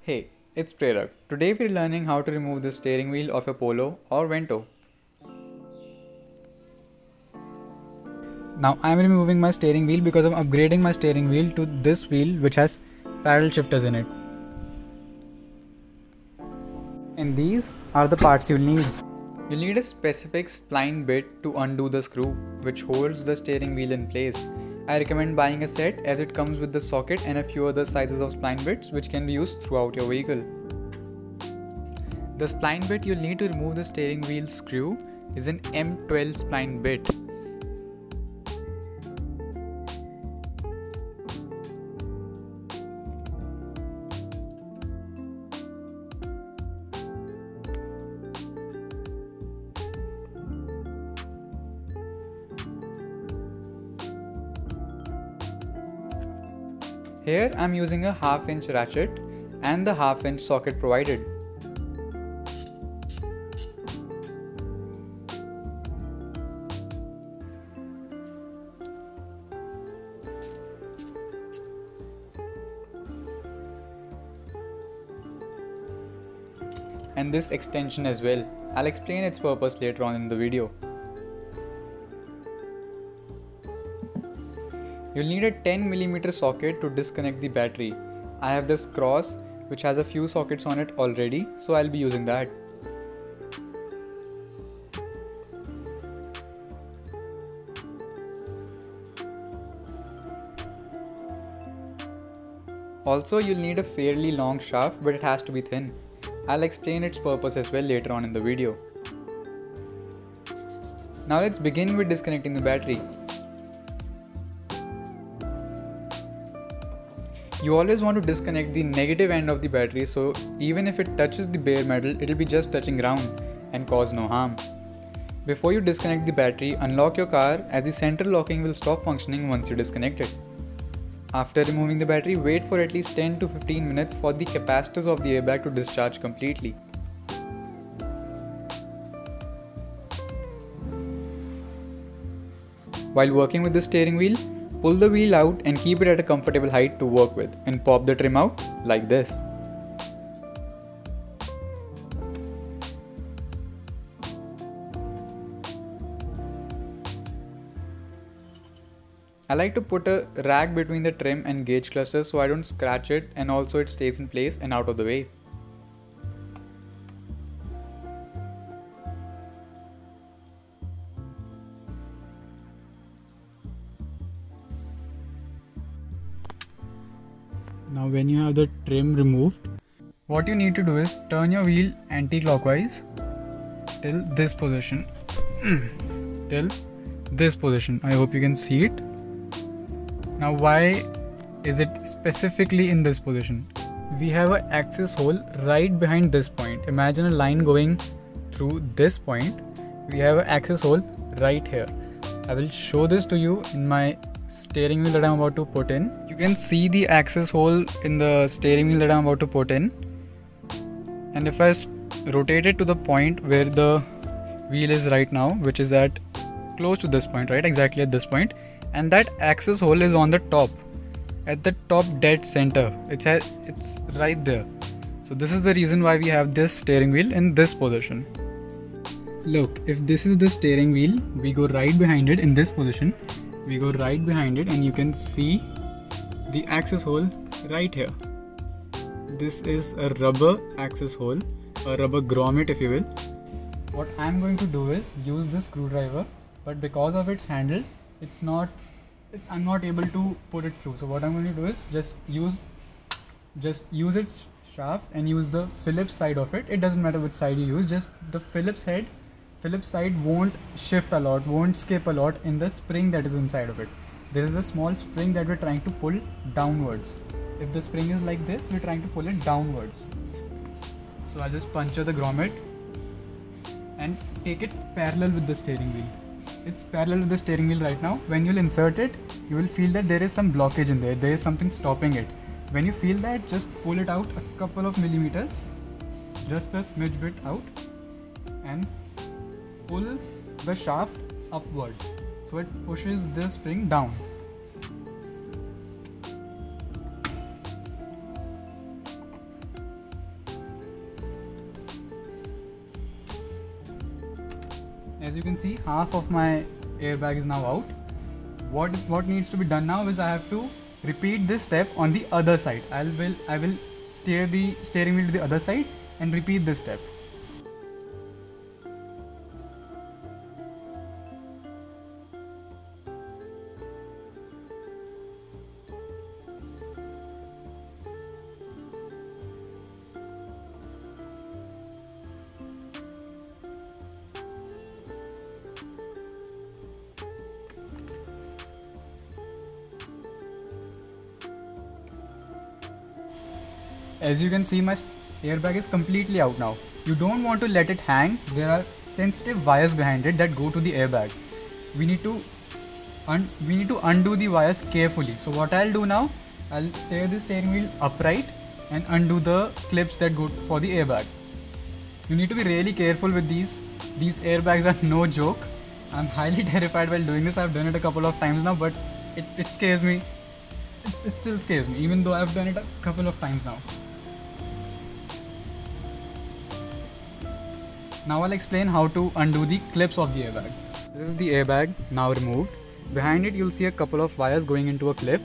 Hey, it's Prerak. Today we're learning how to remove the steering wheel of a Polo or Vento. Now I'm removing my steering wheel because I'm upgrading my steering wheel to this wheel which has paddle shifters in it. And these are the parts you'll need. You'll need a specific spline bit to undo the screw which holds the steering wheel in place. I recommend buying a set as it comes with the socket and a few other sizes of spline bits which can be used throughout your vehicle. The spline bit you'll need to remove the steering wheel screw is an M12 spline bit. Here I'm using a 1/2 inch ratchet and the 1/2 inch socket provided. And this extension as well. I'll explain its purpose later on in the video. You'll need a 10mm socket to disconnect the battery. I have this cross which has a few sockets on it already, so I'll be using that. Also, you'll need a fairly long shaft, but it has to be thin. I'll explain its purpose as well later on in the video. Now let's begin with disconnecting the battery. You always want to disconnect the negative end of the battery, so even if it touches the bare metal, it'll be just touching ground and cause no harm. Before you disconnect the battery, unlock your car as the central locking will stop functioning once you disconnect it. After removing the battery, wait for at least 10 to 15 minutes for the capacitors of the airbag to discharge completely. While working with the steering wheel, pull the wheel out and keep it at a comfortable height to work with, and pop the trim out like this. I like to put a rag between the trim and gauge cluster so I don't scratch it, and also it stays in place and out of the way. Now when you have the trim removed, what you need to do is turn your wheel anti-clockwise till this position. Till this position. I hope you can see it. Now why is it specifically in this position? We have an access hole right behind this point. Imagine a line going through this point. We have an access hole right here. I will show this to you in my steering wheel that I'm about to put in. You can see the access hole in the steering wheel that I'm about to put in. And if I rotate it to the point where the wheel is right now, which is at close to this point, right? Exactly at this point. And that access hole is on the top, at the top dead center. It's right there. So this is the reason why we have this steering wheel in this position. Look, if this is the steering wheel, we go right behind it in this position. We go right behind it and you can see the access hole right here. This is a rubber access hole, a rubber grommet if you will. What I'm going to do is use this screwdriver, but because of its handle, I'm not able to put it through. So what I'm going to do is just use its shaft and use the Phillips side of it. It doesn't matter which side you use, just the Phillips side won't shift a lot, won't skip a lot in the spring that is inside of it. There is a small spring that we're trying to pull downwards. If the spring is like this, we're trying to pull it downwards. So I'll just puncture the grommet and take it parallel with the steering wheel. It's parallel with the steering wheel right now. When you'll insert it, you will feel that there is some blockage in there. There is something stopping it. When you feel that, just pull it out a couple of millimeters, just a smidge bit out, and pull the shaft upwards. So it pushes the spring down. As you can see, half of my airbag is now out. What needs to be done now is I have to repeat this step on the other side. I will steer the steering wheel to the other side and repeat this step. As you can see, my airbag is completely out now. You don't want to let it hang. There are sensitive wires behind it that go to the airbag. We need to undo the wires carefully. So what I'll do now, I'll steer the steering wheel upright and undo the clips that go for the airbag. You need to be really careful with these. These airbags are no joke. I'm highly terrified while doing this. I've done it a couple of times now, but it scares me. It still scares me, even though I've done it a couple of times now. Now I'll explain how to undo the clips of the airbag. This is the airbag now removed. Behind it you'll see a couple of wires going into a clip.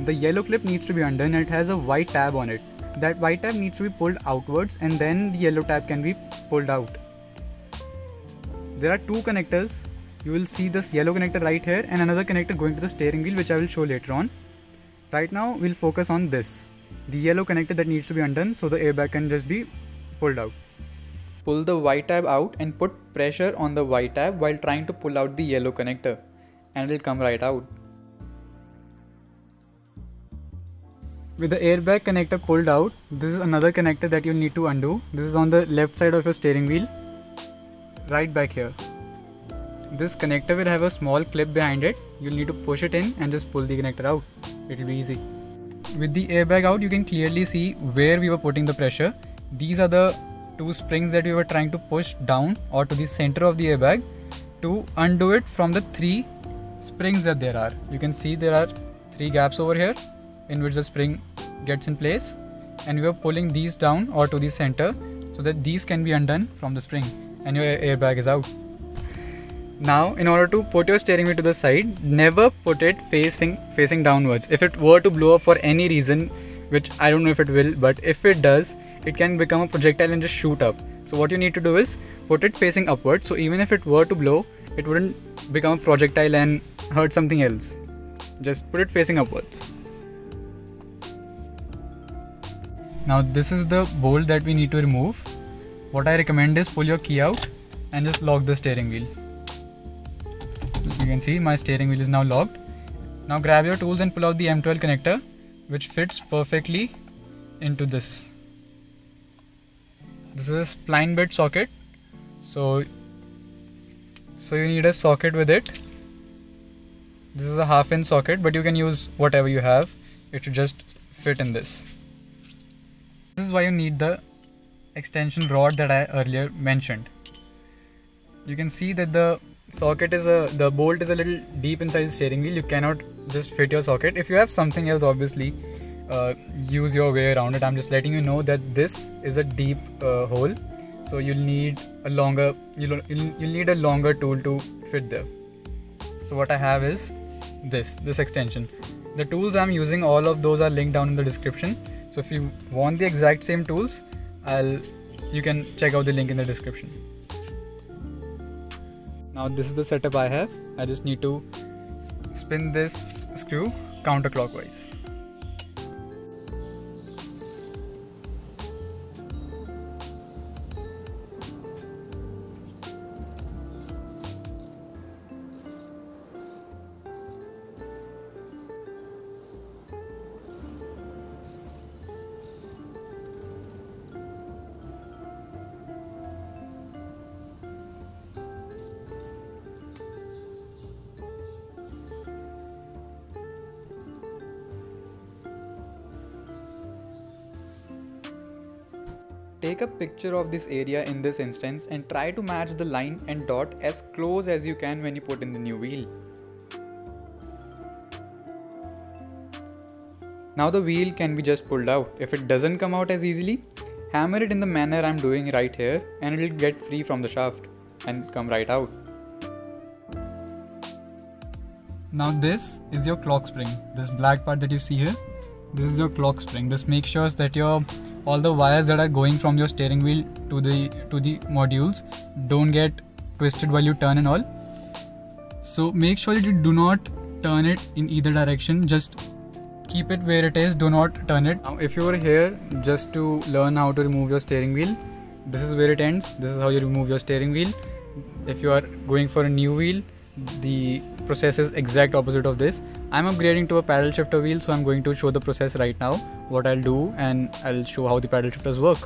The yellow clip needs to be undone and it has a white tab on it. That white tab needs to be pulled outwards and then the yellow tab can be pulled out. There are two connectors. You will see this yellow connector right here and another connector going to the steering wheel, which I will show later on. Right now we'll focus on this, the yellow connector that needs to be undone so the airbag can just be pulled out. Pull the white tab out and put pressure on the white tab while trying to pull out the yellow connector, and it will come right out. With the airbag connector pulled out, this is another connector that you need to undo. This is on the left side of your steering wheel, right back here. This connector will have a small clip behind it. You'll need to push it in and just pull the connector out. It'll be easy. With the airbag out, you can clearly see where we were putting the pressure. These are the two springs that we were trying to push down or to the center of the airbag to undo it from the three springs that there are. You can see there are three gaps over here in which the spring gets in place, and we were pulling these down or to the center so that these can be undone from the spring and your airbag is out. Now, in order to put your steering wheel to the side, never put it facing downwards. If it were to blow up for any reason, which I don't know if it will, but if it does, it can become a projectile and just shoot up. So what you need to do is put it facing upwards, so even if it were to blow, it wouldn't become a projectile and hurt something else. Just put it facing upwards. Now this is the bolt that we need to remove. What I recommend is pull your key out and just lock the steering wheel. You can see my steering wheel is now locked. Now grab your tools and pull out the M12 connector, which fits perfectly into this. This is a spline bit socket, so you need a socket with it. This is a half-inch socket, but you can use whatever you have. It should just fit in this. This is why you need the extension rod that I earlier mentioned. You can see that the bolt is a little deep inside the steering wheel. You cannot just fit your socket. If you have something else, obviously use your way around it. I'm just letting you know that this is a deep hole, so you'll need a longer tool to fit there. So what I have is this extension. The tools I'm using, all of those are linked down in the description. So if you want the exact same tools, you can check out the link in the description. Now this is the setup I have. I just need to spin this screw counterclockwise. Take a picture of this area in this instance and try to match the line and dot as close as you can when you put in the new wheel. Now the wheel can be just pulled out. If it doesn't come out as easily, hammer it in the manner I'm doing right here and it will get free from the shaft and come right out. Now this is your clock spring. This black part that you see here, this is your clock spring. This makes sure that all the wires that are going from your steering wheel to the modules don't get twisted while you turn and all. So make sure that you do not turn it in either direction. Just keep it where it is, do not turn it. Now if you are here just to learn how to remove your steering wheel, this is where it ends. This is how you remove your steering wheel. If you are going for a new wheel, the process is exact opposite of this. I'm upgrading to a paddle shifter wheel, so I'm going to show the process right now, what I'll do, and I'll show how the paddle shifters work.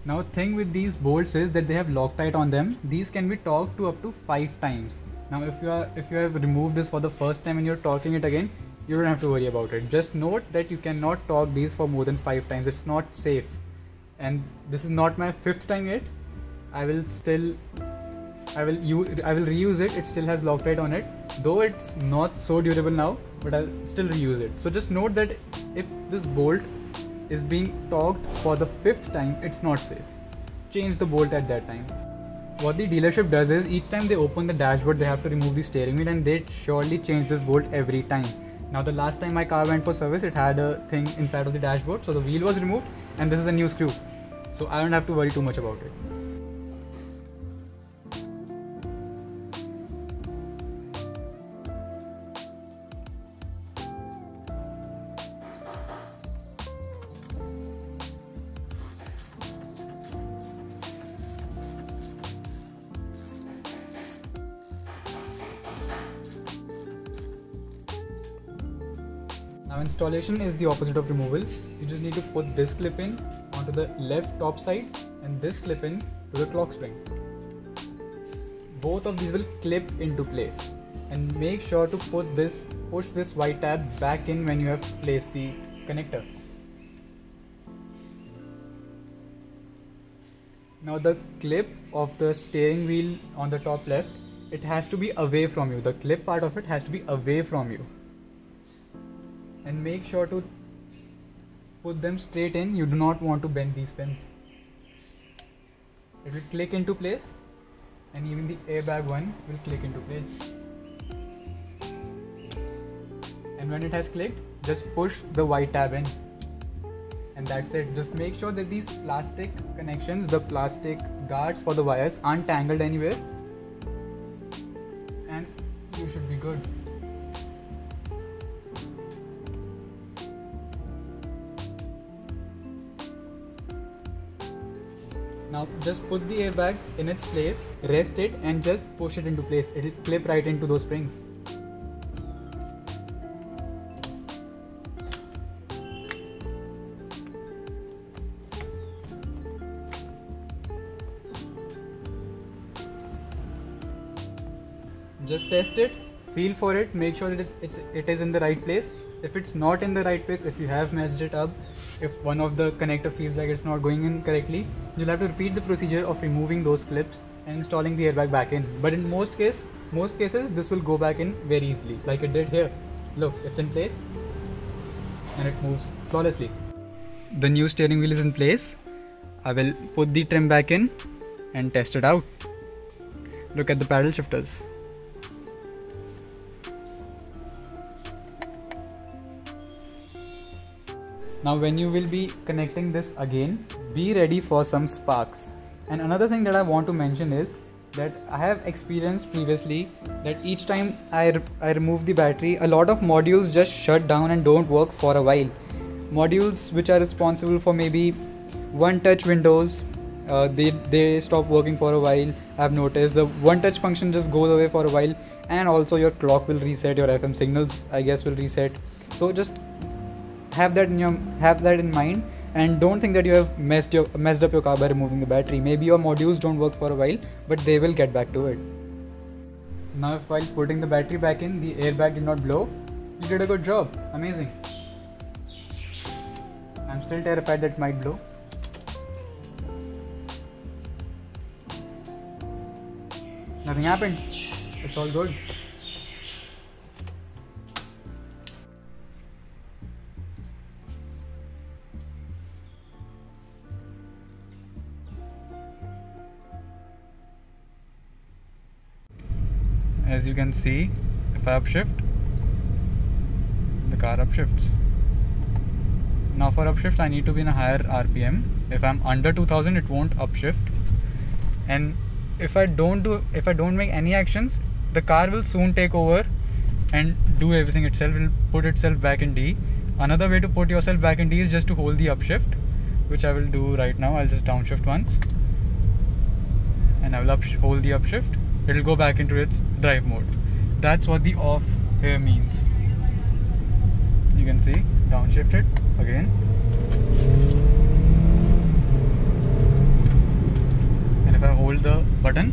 Now thing with these bolts is that they have Loctite on them. These can be torqued to up to 5 times. Now if you have removed this for the first time and you're torquing it again, you don't have to worry about it. Just note that you cannot torque these for more than 5 times. It's not safe. And this is not my 5th time yet. I will reuse it. It still has Loctite on it, though it's not so durable now, but I'll still reuse it. So just note that if this bolt is being torqued for the 5th time, it's not safe. Change the bolt at that time. What the dealership does is each time they open the dashboard, they have to remove the steering wheel, and they surely change this bolt every time. Now the last time my car went for service, it had a thing inside of the dashboard, so the wheel was removed and this is a new screw. So I don't have to worry too much about it. Now installation is the opposite of removal. You just need to put this clip in onto the left top side and this clip in to the clock spring. Both of these will clip into place, and make sure to push this white tab back in when you have placed the connector. Now the clip of the steering wheel on the top left, it has to be away from you. The clip part of it has to be away from you. And make sure to put them straight in. You do not want to bend these pins. It will click into place, and even the airbag one will click into place. And when it has clicked, just push the white tab in, and that's it. Just make sure that these plastic connections, the plastic guards for the wires, aren't tangled anywhere, and you should be good. Now just put the airbag in its place, rest it, and just push it into place. It will clip right into those springs. Just test it, feel for it, make sure that it is in the right place. If it's not in the right place, if you have messed it up, if one of the connector feels like it's not going in correctly, you'll have to repeat the procedure of removing those clips and installing the airbag back in. But in most cases, this will go back in very easily, like it did here. Look, it's in place and it moves flawlessly. The new steering wheel is in place. I will put the trim back in and test it out. Look at the paddle shifters. Now when you will be connecting this again, be ready for some sparks. And another thing that I want to mention is that I have experienced previously that each time I remove the battery, a lot of modules just shut down and don't work for a while. Modules which are responsible for maybe one touch windows, they stop working for a while. I've noticed the one touch function just goes away for a while, and also your clock will reset, your FM signals I guess will reset. So just have that in mind, and don't think that you have messed up your car by removing the battery. Maybe your modules don't work for a while, but they will get back to it. Now if while putting the battery back in, the airbag did not blow, you did a good job. Amazing. I'm still terrified that it might blow. Nothing happened. It's all good. As you can see, if I upshift, the car upshifts. Now for upshift I need to be in a higher RPM. If I'm under 2000 it won't upshift, and if I don't make any actions, the car will soon take over and do everything itself. It will put itself back in D. Another way to put yourself back in D is just to hold the upshift, which I will do right now. I'll just downshift once and I will hold the upshift. It will go back into its drive mode. That's what the off here means. You can see, downshift it again, and if I hold the button,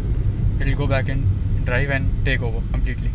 it will go back in drive and take over completely.